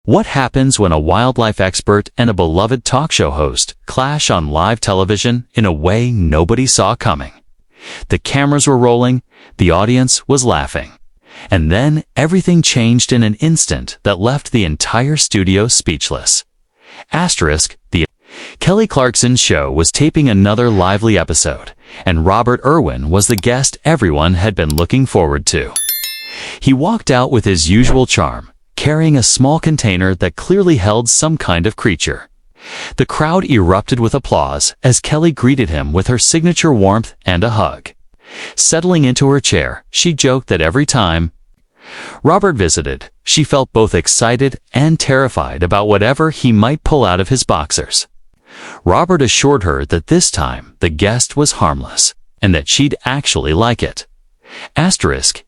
What happens when a wildlife expert and a beloved talk show host clash on live television in a way nobody saw coming? The cameras were rolling, the audience was laughing. And then everything changed in an instant that left the entire studio speechless. The Kelly Clarkson's show was taping another lively episode, and Robert Irwin was the guest everyone had been looking forward to. He walked out with his usual charm, carrying a small container that clearly held some kind of creature. The crowd erupted with applause as Kelly greeted him with her signature warmth and a hug. Settling into her chair, she joked that every time Robert visited, she felt both excited and terrified about whatever he might pull out of his boxers. Robert assured her that this time the guest was harmless, and that she'd actually like it.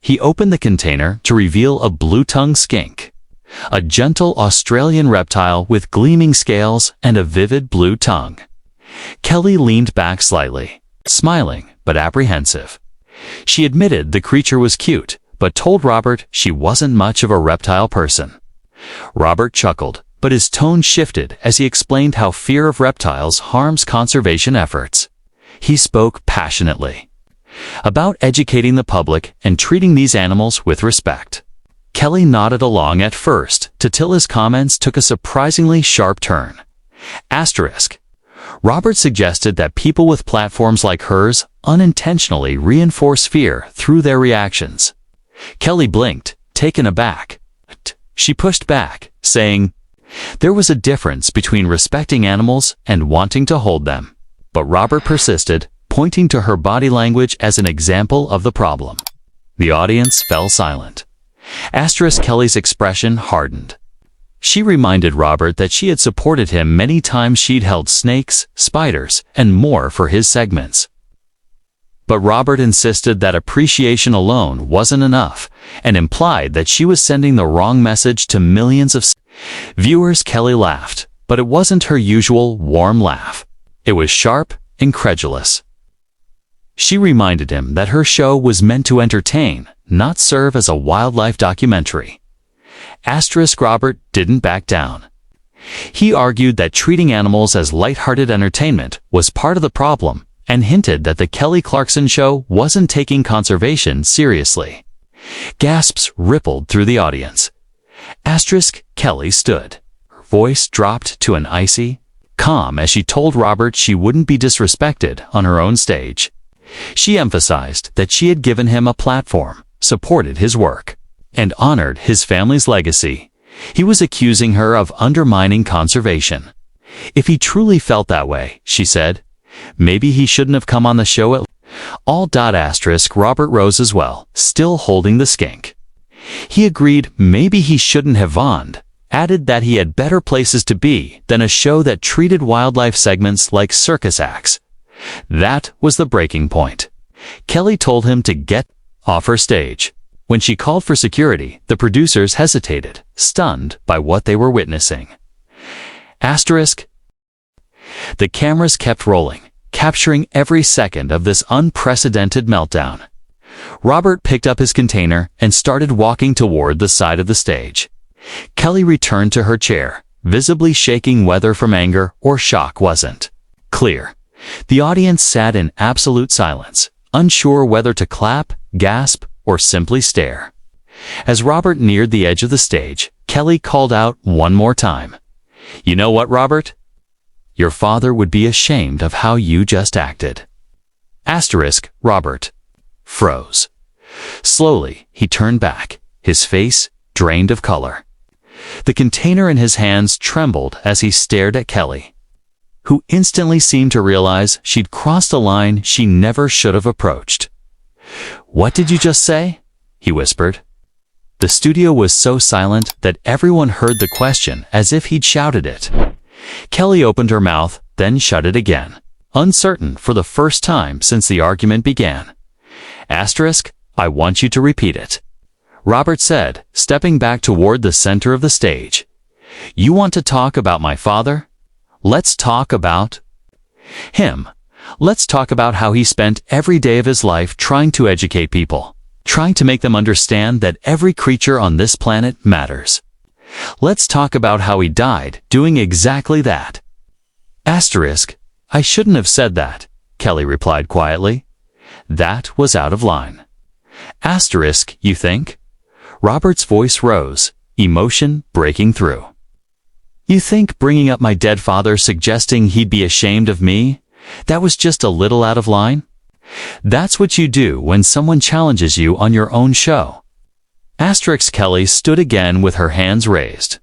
He opened the container to reveal a blue-tongued skink, a gentle Australian reptile with gleaming scales and a vivid blue tongue. Kelly leaned back slightly, smiling but apprehensive. She admitted the creature was cute, but told Robert she wasn't much of a reptile person. Robert chuckled, but his tone shifted as he explained how fear of reptiles harms conservation efforts. He spoke passionately about educating the public and treating these animals with respect. Kelly nodded along at first, till his comments took a surprisingly sharp turn. Robert suggested that people with platforms like hers unintentionally reinforce fear through their reactions. Kelly blinked, taken aback. She pushed back, saying, there was a difference between respecting animals and wanting to hold them. But Robert persisted, pointing to her body language as an example of the problem. The audience fell silent. Kelly's expression hardened. She reminded Robert that she had supported him many times she'd held snakes, spiders, and more for his segments. But Robert insisted that appreciation alone wasn't enough, and implied that she was sending the wrong message to millions of viewers. Kelly laughed, but it wasn't her usual warm laugh. It was sharp, incredulous. She reminded him that her show was meant to entertain, not serve as a wildlife documentary. Robert didn't back down. He argued that treating animals as lighthearted entertainment was part of the problem, and hinted that the Kelly Clarkson show wasn't taking conservation seriously. Gasps rippled through the audience. Kelly stood. Her voice dropped to an icy calm as she told Robert she wouldn't be disrespected on her own stage. She emphasized that she had given him a platform, supported his work, and honored his family's legacy. He was accusing her of undermining conservation. If he truly felt that way, she said, maybe he shouldn't have come on the show at all. Robert rose as well, still holding the skink. He agreed maybe he shouldn't have vonned, added that he had better places to be than a show that treated wildlife segments like circus acts. That was the breaking point. Kelly told him to get off her stage. When she called for security, the producers hesitated, stunned by what they were witnessing. The cameras kept rolling, capturing every second of this unprecedented meltdown. Robert picked up his container and started walking toward the side of the stage. Kelly returned to her chair, visibly shaking, whether from anger or shock wasn't clear. The audience sat in absolute silence, unsure whether to clap, gasp, or simply stare. As Robert neared the edge of the stage, Kelly called out one more time. You know what, Robert? Your father would be ashamed of how you just acted. Robert froze. Slowly, he turned back, his face drained of color. The container in his hands trembled as he stared at Kelly, who instantly seemed to realize she'd crossed a line she never should have approached. What did you just say? He whispered. The studio was so silent that everyone heard the question as if he'd shouted it. Kelly opened her mouth, then shut it again, uncertain for the first time since the argument began. I want you to repeat it, Robert said, stepping back toward the center of the stage. You want to talk about my father? Let's talk about him. Let's talk about how he spent every day of his life trying to educate people, trying to make them understand that every creature on this planet matters. Let's talk about how he died doing exactly that. Asterisk, I shouldn't have said that, Kelly replied quietly. That was out of line. Asterisk, you think? Robert's voice rose, emotion breaking through. You think bringing up my dead father suggesting he'd be ashamed of me? That was just a little out of line? That's what you do when someone challenges you on your own show. Asterisk Kelly stood again with her hands raised.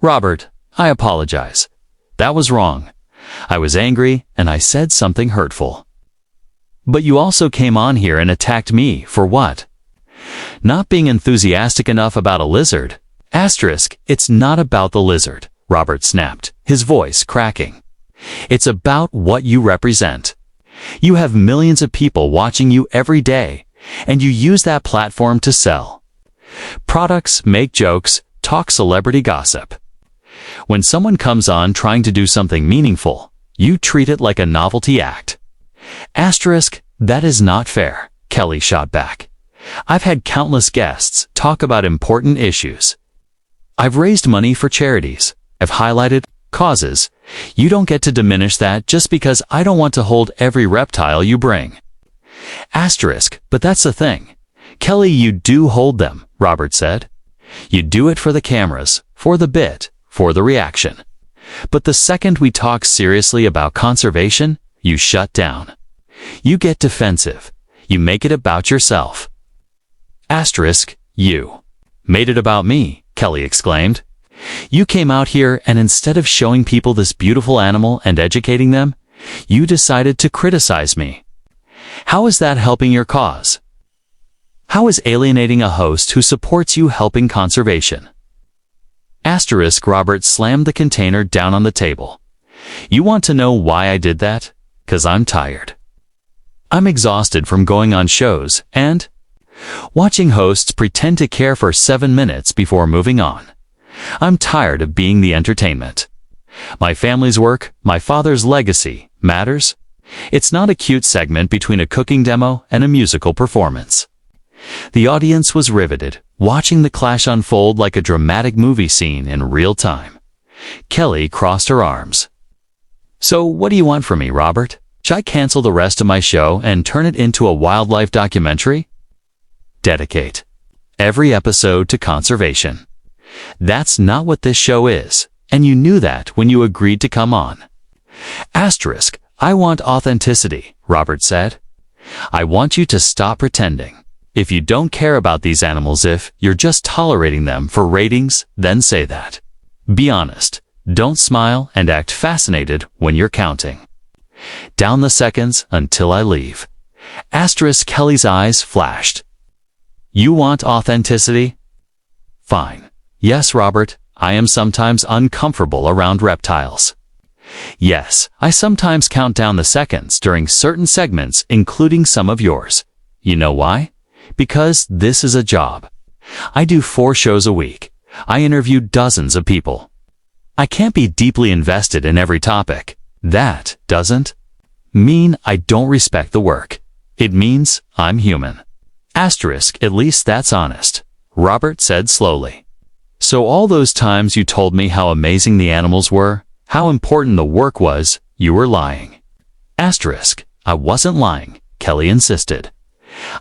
Robert, I apologize. That was wrong. I was angry and I said something hurtful. But you also came on here and attacked me for what? Not being enthusiastic enough about a lizard. Asterisk, it's not about the lizard, Robert snapped, his voice cracking. It's about what you represent. You have millions of people watching you every day, and you use that platform to sell products, make jokes, talk celebrity gossip. When someone comes on trying to do something meaningful, you treat it like a novelty act. Asterisk, that is not fair, Kelly shot back. I've had countless guests talk about important issues. I've raised money for charities. I've highlighted causes. You don't get to diminish that just because I don't want to hold every reptile you bring. Asterisk, but that's the thing. Kelly, you do hold them, Robert said. You do it for the cameras, for the bit, for the reaction. But the second we talk seriously about conservation, you shut down. You get defensive. You make it about yourself. Asterisk, you made it about me, Kelly exclaimed. You came out here and instead of showing people this beautiful animal and educating them, you decided to criticize me. How is that helping your cause? How is alienating a host who supports you helping conservation? Asterisk, Robert slammed the container down on the table. You want to know why I did that? 'Cause I'm tired. I'm exhausted from going on shows and watching hosts pretend to care for 7 minutes before moving on. I'm tired of being the entertainment. My family's work, my father's legacy, matters. It's not a cute segment between a cooking demo and a musical performance. The audience was riveted, watching the clash unfold like a dramatic movie scene in real time. Kelly crossed her arms. So what do you want from me, Robert? Should I cancel the rest of my show and turn it into a wildlife documentary? Dedicate every episode to conservation. That's not what this show is, and you knew that when you agreed to come on. Asterisk, I want authenticity, Robert said. I want you to stop pretending. If you don't care about these animals, if you're just tolerating them for ratings, then say that. Be honest. Don't smile and act fascinated when you're counting down the seconds until I leave. Asterisk, Kelly's eyes flashed. You want authenticity? Fine. Yes, Robert, I am sometimes uncomfortable around reptiles. Yes, I sometimes count down the seconds during certain segments, including some of yours. You know why? Because this is a job. I do 4 shows a week. I interview dozens of people. I can't be deeply invested in every topic. That doesn't mean I don't respect the work. It means I'm human. Asterisk, at least that's honest, Robert said slowly. So all those times you told me how amazing the animals were, how important the work was, you were lying. Asterisk, I wasn't lying, Kelly insisted.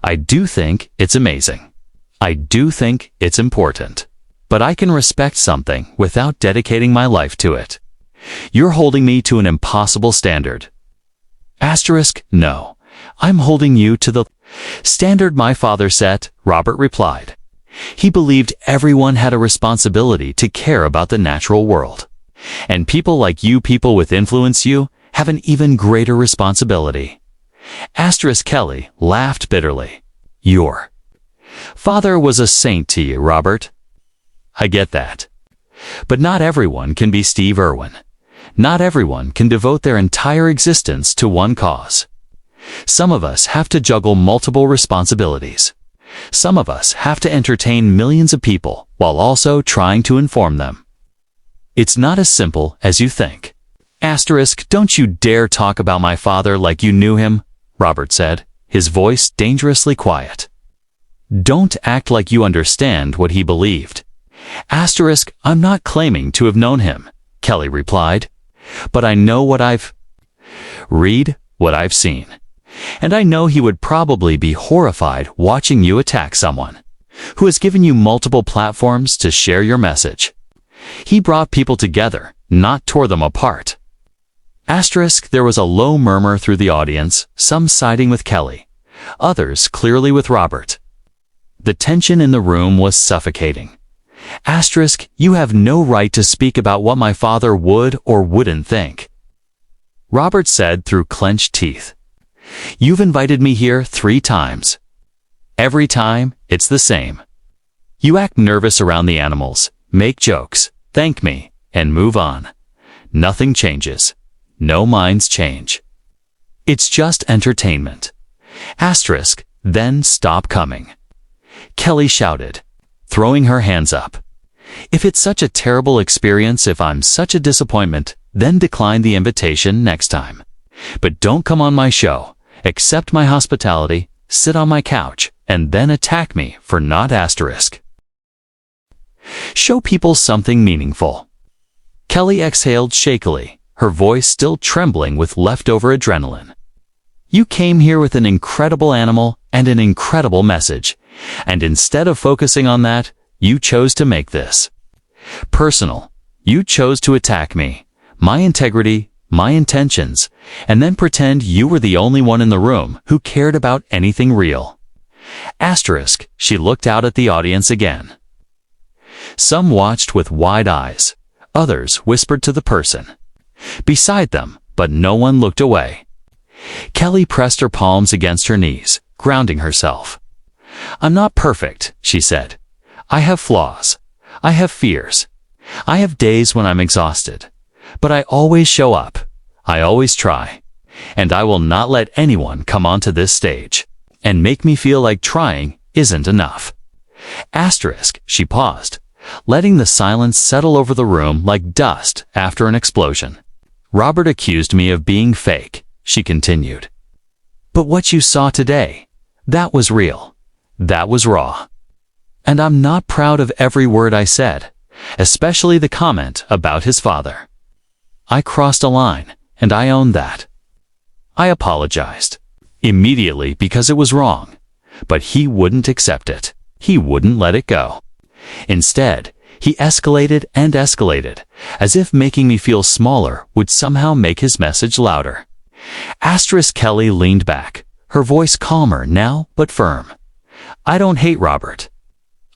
I do think it's amazing. I do think it's important. But I can respect something without dedicating my life to it. You're holding me to an impossible standard. Asterisk, no. I'm holding you to the standard my father set, Robert replied. He believed everyone had a responsibility to care about the natural world. And people like you, people with influence you, have an even greater responsibility. Asterisk, Kelly laughed bitterly. Your father was a saint to you, Robert. I get that. But not everyone can be Steve Irwin. Not everyone can devote their entire existence to one cause. Some of us have to juggle multiple responsibilities. Some of us have to entertain millions of people while also trying to inform them. It's not as simple as you think. Asterisk, don't you dare talk about my father like you knew him, Robert said, his voice dangerously quiet. Don't act like you understand what he believed. I'm not claiming to have known him, Kelly replied. But I know what I've read, what I've seen. And I know he would probably be horrified watching you attack someone who has given you multiple platforms to share your message. He brought people together, not tore them apart. There was a low murmur through the audience, some siding with Kelly, others clearly with Robert. The tension in the room was suffocating. You have no right to speak about what my father would or wouldn't think, Robert said through clenched teeth. You've invited me here 3 times. Every time, it's the same. You act nervous around the animals, make jokes, thank me, and move on. Nothing changes. No minds change. It's just entertainment. Then stop coming. Kelly shouted, throwing her hands up. If it's such a terrible experience, if I'm such a disappointment, then decline the invitation next time. But don't come on my show, accept my hospitality, sit on my couch, and then attack me for not Show people something meaningful. Kelly exhaled shakily, her voice still trembling with leftover adrenaline. You came here with an incredible animal and an incredible message, and instead of focusing on that, you chose to make this personal. You chose to attack me, my integrity, my intentions, and then pretend you were the only one in the room who cared about anything real. She looked out at the audience again. Some watched with wide eyes. Others whispered to the person beside them, but no one looked away. Kelly pressed her palms against her knees, grounding herself. I'm not perfect, she said. I have flaws. I have fears. I have days when I'm exhausted. But I always show up. I always try. And I will not let anyone come onto this stage and make me feel like trying isn't enough. She paused, letting the silence settle over the room like dust after an explosion. Robert accused me of being fake, she continued. But what you saw today, that was real. That was raw. And I'm not proud of every word I said, especially the comment about his father. I crossed a line, and I owned that. I apologized. Immediately because it was wrong. But he wouldn't accept it. He wouldn't let it go. Instead, he escalated and escalated, as if making me feel smaller would somehow make his message louder. Kelly leaned back, her voice calmer now but firm. I don't hate Robert.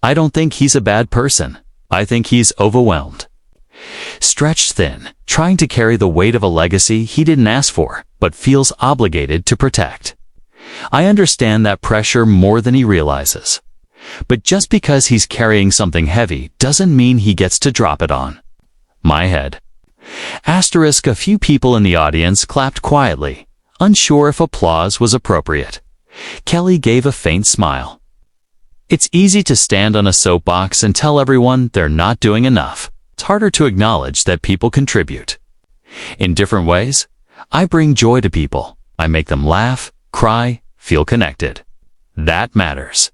I don't think he's a bad person. I think he's overwhelmed. Stretched thin, trying to carry the weight of a legacy he didn't ask for, but feels obligated to protect. I understand that pressure more than he realizes. But just because he's carrying something heavy doesn't mean he gets to drop it on my head. A few people in the audience clapped quietly, unsure if applause was appropriate. Kelly gave a faint smile. It's easy to stand on a soapbox and tell everyone they're not doing enough. It's harder to acknowledge that people contribute. In different ways, I bring joy to people. I make them laugh, cry, feel connected. That matters.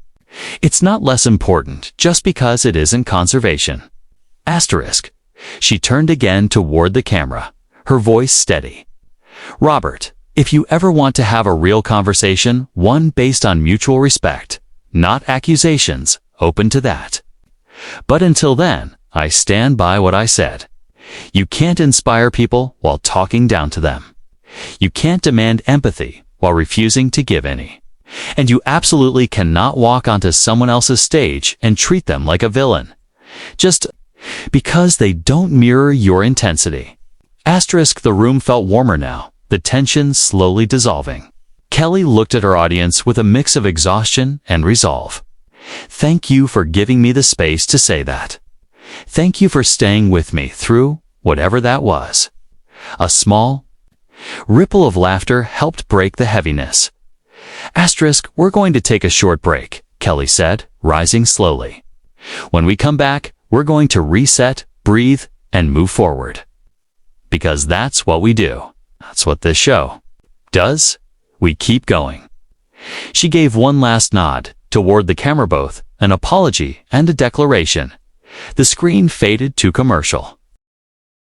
It's not less important just because it isn't conservation. She turned again toward the camera, her voice steady. Robert, if you ever want to have a real conversation, one based on mutual respect, not accusations, open to that. But until then, I stand by what I said. You can't inspire people while talking down to them. You can't demand empathy while refusing to give any. And you absolutely cannot walk onto someone else's stage and treat them like a villain, just because they don't mirror your intensity. The room felt warmer now, the tension slowly dissolving. Kelly looked at her audience with a mix of exhaustion and resolve. Thank you for giving me the space to say that. Thank you for staying with me through whatever that was. A small ripple of laughter helped break the heaviness. We're going to take a short break, Kelly said, rising slowly. When we come back, we're going to reset, breathe, and move forward. Because that's what we do. That's what this show does. We keep going. She gave one last nod toward the camera, both an apology and a declaration. The screen faded to commercial.